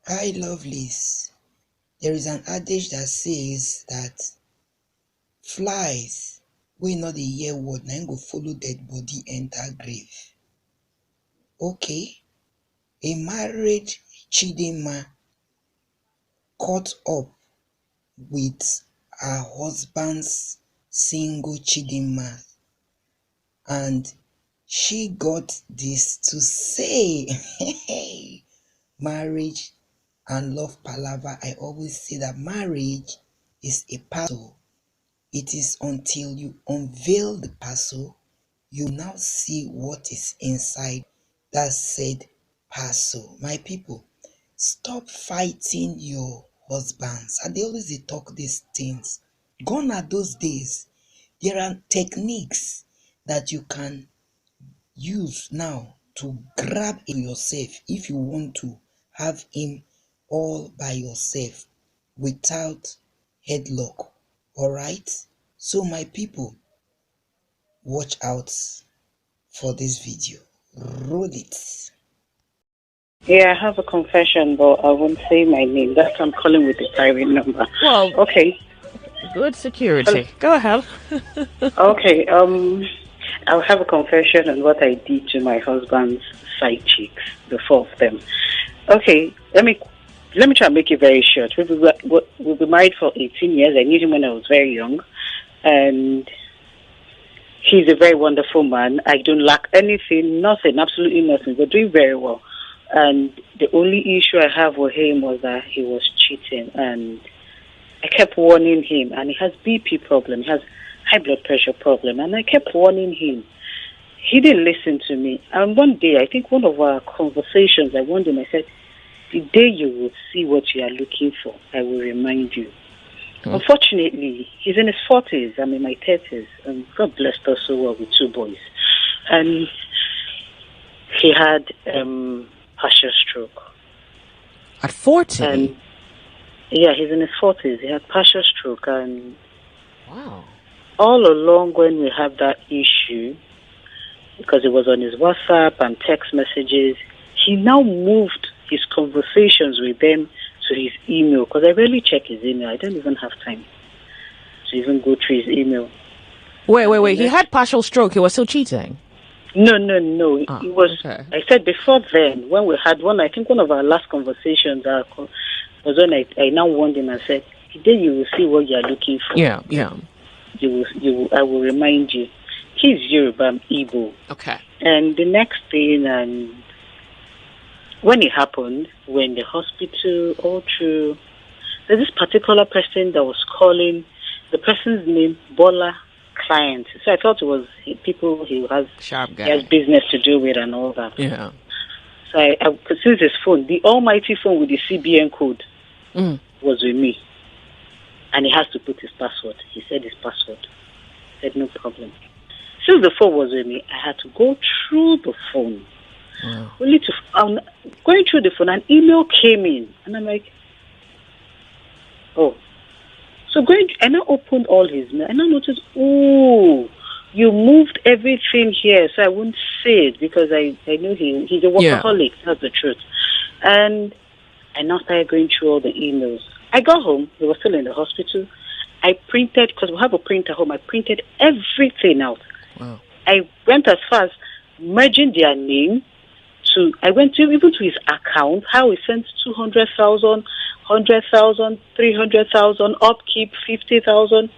Hi, lovelies. There is an adage that says that flies wey no dey hear word na im go follow dead body enter grave. Okay, a married Chidima caught up with her husband's single Chidimas, and she got this to say. Marriage and love palava. I always say that marriage is a parcel. It is until you unveil the parcel you now see what is inside that said parcel. My people, stop fighting your husbands. And they always dey talk these things. Gone are those days. There are techniques that you can use now to grab yourself if you want to have him all by yourself without headlock. All right? So my people, watch out for this video. Roll it. Yeah, I have a confession, but I won't say my name. That's why I'm calling with the private number. Well, Okay. good security. Go ahead. Okay. I'll have a confession on what I did to my husband's side chicks, the four of them. Okay. Let me try and make it very short. We've been married for 18 years. I knew him when I was very young, and he's a very wonderful man. I don't lack anything, nothing, absolutely nothing. We're doing very well. And the only issue I have with him was that he was cheating, and I kept warning him. And he has BP problem, he has high blood pressure problem, and I kept warning him. He didn't listen to me. And one day, I think one of our conversations, I warned him. I said, "The day you will see what you are looking for, I will remind you." Unfortunately, he's in his 40s. I'm in my 30s, and God blessed us so well with two boys. And he had partial stroke. At 40? And yeah, he's in his 40s. He had partial stroke, and Wow. all along when we had that issue, because it was on his WhatsApp and text messages, he now moved his conversations with them to his email, because I rarely check his email. I don't even have time to even go through his email. Wait. He had partial stroke. He was still cheating. No. Ah, It was. okay. I said before then, when we had one. I think one of our last conversations was when I now warned him and said, "The day you will see what you are looking for, Yeah. you will. I will remind you." He's Yoruba, I'm Igbo, Okay. and the next thing, and when it happened, we're in the hospital, all through. There's this particular person that was calling. The person's name Bola Client. So I thought it was people he has. Sharp He has guy. business to do with and all that. Yeah. So I since his phone, the almighty phone with the CBN code was with me. And he has to put his password. He said his password. I said no problem. Since the phone was with me, I had to go through the phone. Wow. Only to going through the phone, an email came in. And I'm like, oh. So and I opened all his mail, and I noticed, oh, you moved everything here, so I wouldn't say it because I know he's a workaholic. Yeah. That's the truth. And I now started going through all the emails. I got home. He was still in the hospital. I printed, because we have a printer home, I printed everything out. Wow. I went as far as merging their name to, I went to even to his account, how he sent 200,000, 100,000, 300,000, upkeep 50,000.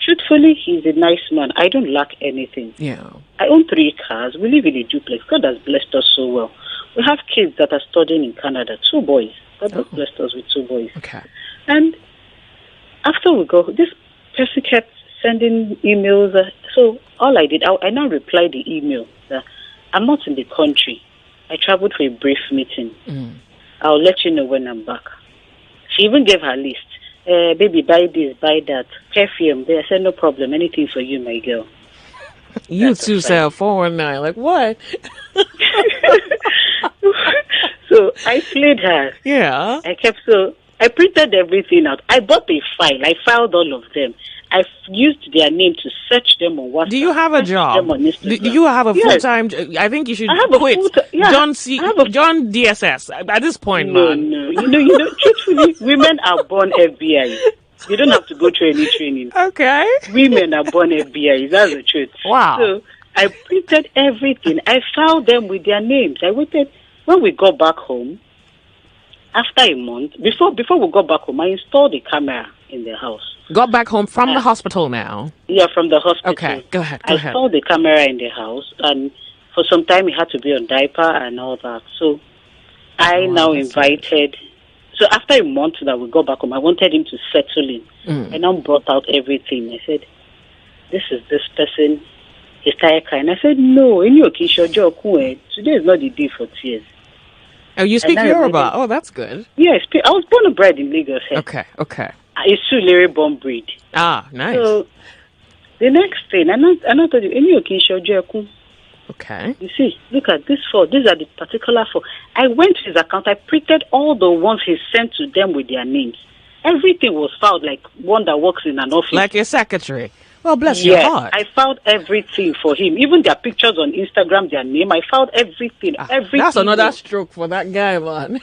Truthfully, he's a nice man. I don't lack anything. Yeah. I own 3 cars. We live in a duplex. God has blessed us so well. We have kids that are studying in Canada, 2 boys. God has blessed us with 2 boys. Okay. And after we go, this person kept sending emails. So all I did, I now replied the email that I'm not in the country. I traveled for a brief meeting. I'll let you know when I'm back. She even gave her list. Baby, buy this, buy that. Perfume. I said, no problem. Anything for you, my girl. You two sell 419. Like, what? So I played her. Yeah. I printed everything out. I bought a file. I filed all of them. I've used their name to search them on WhatsApp. Do you have a search job? them on Instagram. Do you have a Yes. full-time? I think you should I have a quit. full-time. Yeah, John DSS. At this point, no, man. no. You know. Truthfully, women are born FBI. You don't have to go through any training. Okay. Women are born FBI. That's the truth. Wow. So I printed everything. I filed them with their names. I waited. When we got back home, after a month, before we got back home, I installed a camera in the house. Got back home from the hospital now. Yeah, from the hospital. Okay, go ahead. I installed the camera in the house, and for some time he had to be on diaper and all that. So I now invited. So after a month that we got back home, I wanted him to settle in. And I brought out everything. I said, "This is this person. He's tired crying." I said, "No, today is not the day for tears." Oh, you speak Yoruba? Oh, that's good. Yeah, I was born and bred in Lagos. Okay. It's Sulere born breed. Ah, nice. So the next thing, I told you, okay. You see, look at this four. These are the particular four. I went to his account. I printed all the ones he sent to them with their names. Everything was filed like one that works in an office. Like your secretary. Well, bless your heart. I filed everything for him. Even their pictures on Instagram, their name. I filed everything. Everything. That's another stroke for that guy, man.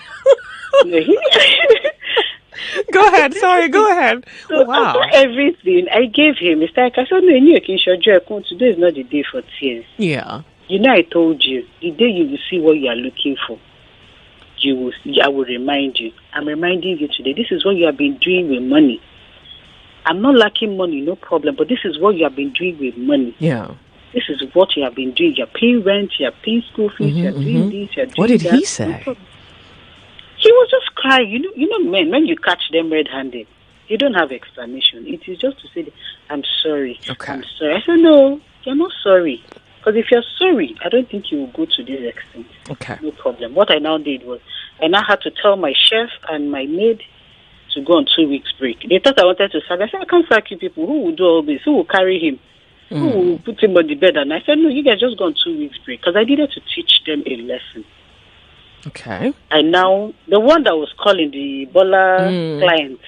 Go ahead. Sorry, go ahead. So wow. After everything, I gave him. It's like I said, no, today is not the day for tears. Yeah. You know, I told you, the day you will see what you are looking for, I will remind you. I'm reminding you today. This is what you have been doing with money. I'm not lacking money, no problem, but this is what you have been doing with money. Yeah. This is what you have been doing. You're paying rent, you're paying school fees, you're doing this, you're doing that. What did he say? He was just crying. You know, men, when you catch them red-handed, you don't have explanation. It is just to say, "I'm sorry. Okay. I'm sorry." I said, "No, you're not sorry. Because if you're sorry, I don't think you will go to this extent." Okay. No problem. What I now did was, I now had to tell my chef and my maid to go on 2 weeks break. They thought I wanted to sack. I said, "I can't sack you people. Who will do all this? Who will carry him? Who will put him on the bed?" And I said, "No, you guys just go on 2 weeks break." Because I needed to teach them a lesson. Okay. And now, the one that was calling the Bola client,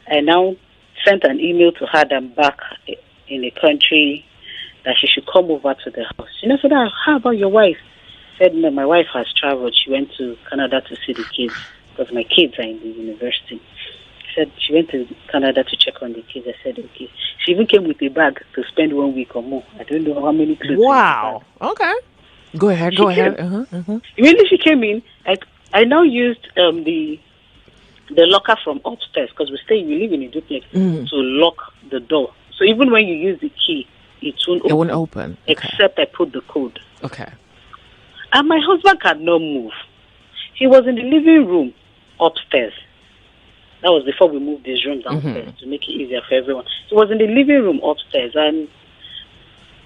I now sent an email to her that I'm back in the country, that she should come over to the house. She said, "How about your wife?" I said, "No, my wife has traveled. She went to Canada to see the kids, because my kids are in the university." She said she went to Canada to check on the kids. I said, "Okay." She even came with a bag to spend 1 week or more. I don't know how many clothes. Wow. Okay. Go ahead. Immediately she came in, I now used the locker from upstairs, because we live in a duplex, to lock the door. So even when you use the key, it won't open. Okay. Except I put the code. Okay. And my husband cannot move. He was in the living room upstairs. That was before we moved this room downstairs to make it easier for everyone. He was in the living room upstairs, and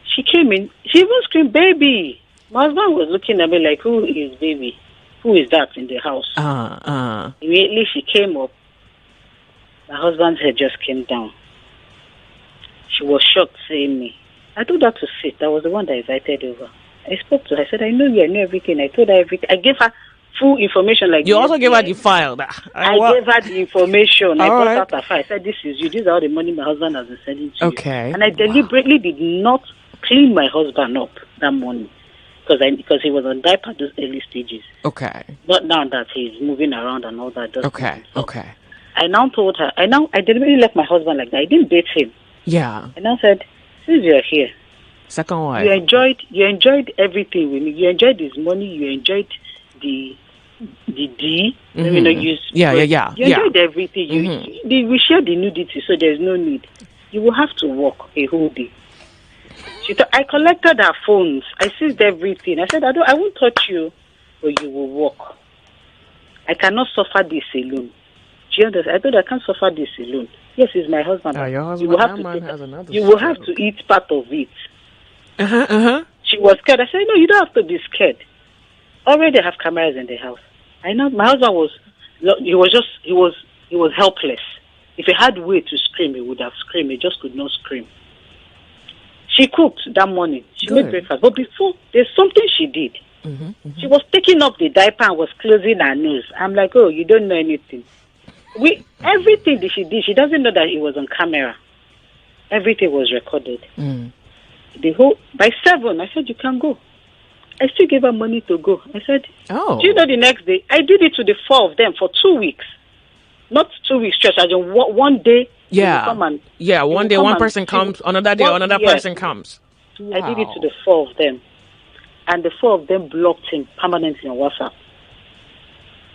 she came in. She even screamed, "Baby!" My husband was looking at me like, "Who is baby? Who is that in the house?" Immediately she came up. My husband's head just came down. She was shocked, saying me. I told her to sit. I was the one that invited over. I spoke to her. I said, "I know you. I know everything." I told her everything. I gave her full information. Like you also gave her the file. I gave her the information. I brought out her file. I said, "This is you. These are all the money my husband has been sending to you." And I deliberately did not clean my husband up that morning, because he was on diaper at those early stages. Okay. Not now that he's moving around and all that. Okay. I now told her. I deliberately left my husband like that. I didn't date him. Yeah. And I said, "Since you're here, second wife, you enjoyed everything with me. You enjoyed his money. You enjoyed the D. Let me not use. Yeah. You enjoyed everything. We shared the nudity, so there's no need. You will have to work a whole day." I collected her phones. I seized everything. I said, I won't touch you, but you will work. I cannot suffer this alone. She understands. I told her I can't suffer this alone. Yes, he's my husband. Your husband, you will have to eat part of it. She was scared. I said, "No, you don't have to be scared. Already have cameras in the house." I know my husband he was helpless. If he had way to scream, he would have screamed. He just could not scream. She cooked that morning. She made breakfast. But before, there's something she did. She was taking up the diaper and was closing her nose. I'm like, "Oh, you don't know anything." Everything that she did, she doesn't know that it was on camera. Everything was recorded. Mm. By 7, I said, you can go. I still gave her money to go. I said, Oh. do you know the next day? I did it to the 4 of them for 2 weeks. Not 2 weeks stretch. I just one day. Yeah. Come and, one day one person comes, another day another person comes. Wow. I did it to the 4 of them. And the 4 of them blocked him permanently on WhatsApp.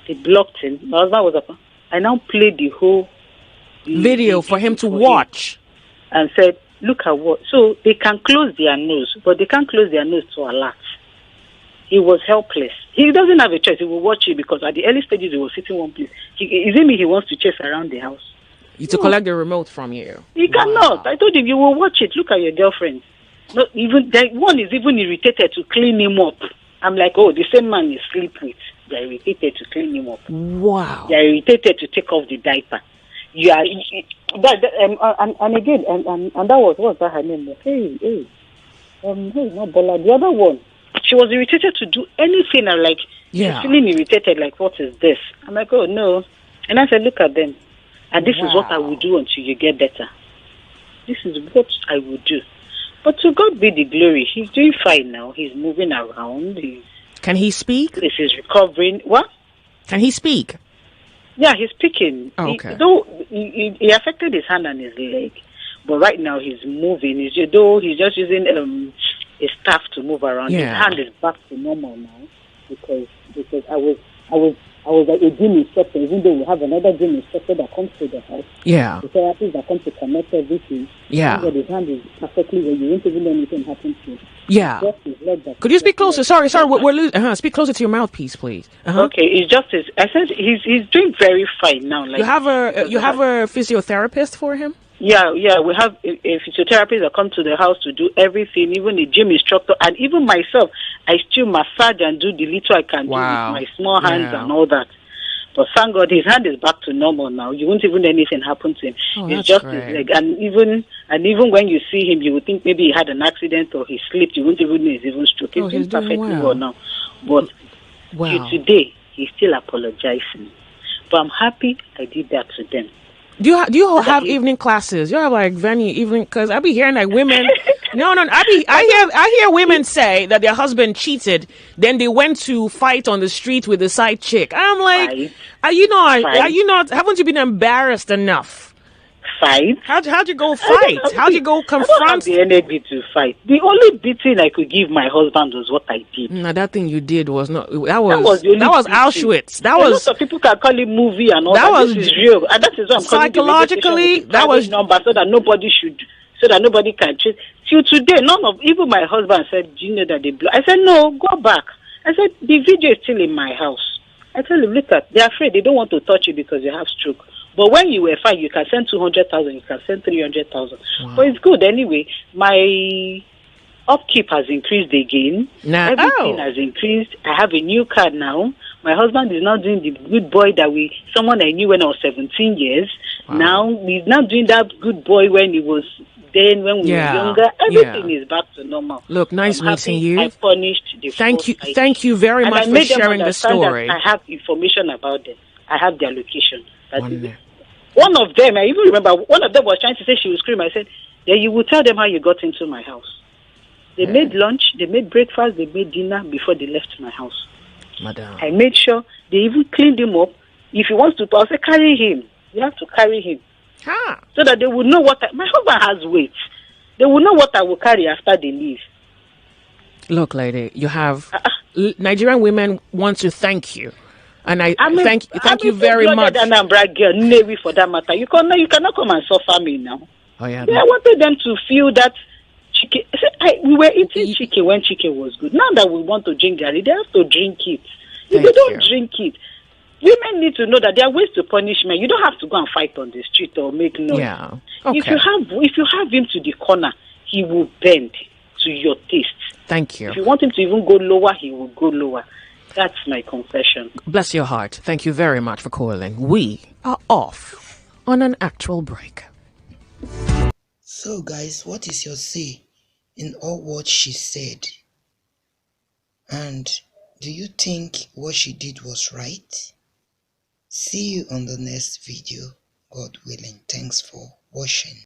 They blocked him. My husband was up. I now played the whole video for him to watch. And said, look at what. So they can close their nose, but they can't close their nose to alert. He was helpless. He doesn't have a choice. He will watch it because at the early stages he was sitting one place. Is it me he wants to chase around the house? To collect the remote from you. He cannot. I told him, you will watch it. Look at your girlfriend. Not even that one is even irritated to clean him up. I'm like, oh, the same man you sleep with. They're irritated to clean him up. Wow. They're irritated to take off the diaper. You are and again and that was that her name? Hey, not Bola. The other one. She was irritated to do anything. I'm like, she's feeling irritated. Like, what is this? I'm like, oh no. And I said, look at them. And this is what I will do until you get better. This is what I will do. But to God be the glory. He's doing fine now. He's moving around. Can he speak? He's recovering. What? Can he speak? Yeah, he's speaking. Oh, okay. He affected his hand and his leg. But right now he's moving. He's just using a staff to move around. His hand is back to normal now because I was like a gym instructor, even though we have another gym instructor that comes to the house. Yeah. The therapist that comes to connect everything. Yeah. But his hand is perfectly where you won't even know anything happen to him. Yeah. Could you speak closer? Sorry, we're losing. Speak closer to your mouthpiece, please. Okay, it's just I said he's doing very fine now. Like, you have a physiotherapist for him? Yeah, we have a physiotherapist that comes to the house to do everything, even the gym instructor, and even myself. I still massage and do the little I can do with my small hands and all that. But thank God his hand is back to normal now. You won't even anything happen to him. It's just his leg. And even when you see him, you would think maybe he had an accident or he slipped. You won't even know he's even stroking. He's perfectly well now. But till today, he's still apologizing. But I'm happy I did that to them. Do you have evening classes? You have like venue evening? Because I be hearing like women. No. I hear women say that their husband cheated, then they went to fight on the street with the side chick. I'm like, are you not? Haven't you been embarrassed enough? Fight? How'd you go fight? How'd you go confront? I don't have the energy to fight. The only beating I could give my husband was what I did. No, that thing you did was not. That was Auschwitz. That was. Lots of people can call it movie and all that. This is real, and that is what I'm psychologically. That was number so that nobody can cheat. Till today, none of even my husband said, "Do you know that they blow?" I said, "No, go back." I said, "The video is still in my house." I tell him, "Look at, they're afraid. They don't want to touch you because you have stroke." But when you were fine, you can send 200,000, you can send 300,000. Wow. But it's good anyway. My upkeep has increased again. Everything has increased. I have a new car now. My husband is now doing the good boy someone I knew when I was 17 years. Wow. Now he's not doing that good boy when we were younger. Everything is back to normal. Look, nice meeting you. I punished the Thank you very much for sharing the story. I have information about them. I have their location. One of them, I even remember, one of them was trying to say she would scream. I said, "Yeah, you will tell them how you got into my house." They made lunch, they made breakfast, they made dinner before they left my house. Madam. I made sure they even cleaned him up. If he wants to talk, I say, carry him. You have to carry him. So that they will know my husband has weight. They will know what I will carry after they leave. Look, lady, you have Nigerian women want to thank you. And thank you very much. And I'm brag girl, Navy for that matter. You cannot come and suffer me now. Oh yeah. I wanted them to feel that chicken. We were eating chicken when chicken was good. Now that we want to drink garri, they have to drink it. If they don't drink it, women need to know that there are ways to punish men. You don't have to go and fight on the street or make noise. Yeah. Okay. If you have him to the corner, he will bend to your taste. Thank you. If you want him to even go lower, he will go lower. That's my confession. Bless your heart. Thank you very much for calling. We are off on an actual break. So guys, what is your say in all what she said? And do you think what she did was right? See you on the next video, God willing. Thanks for watching.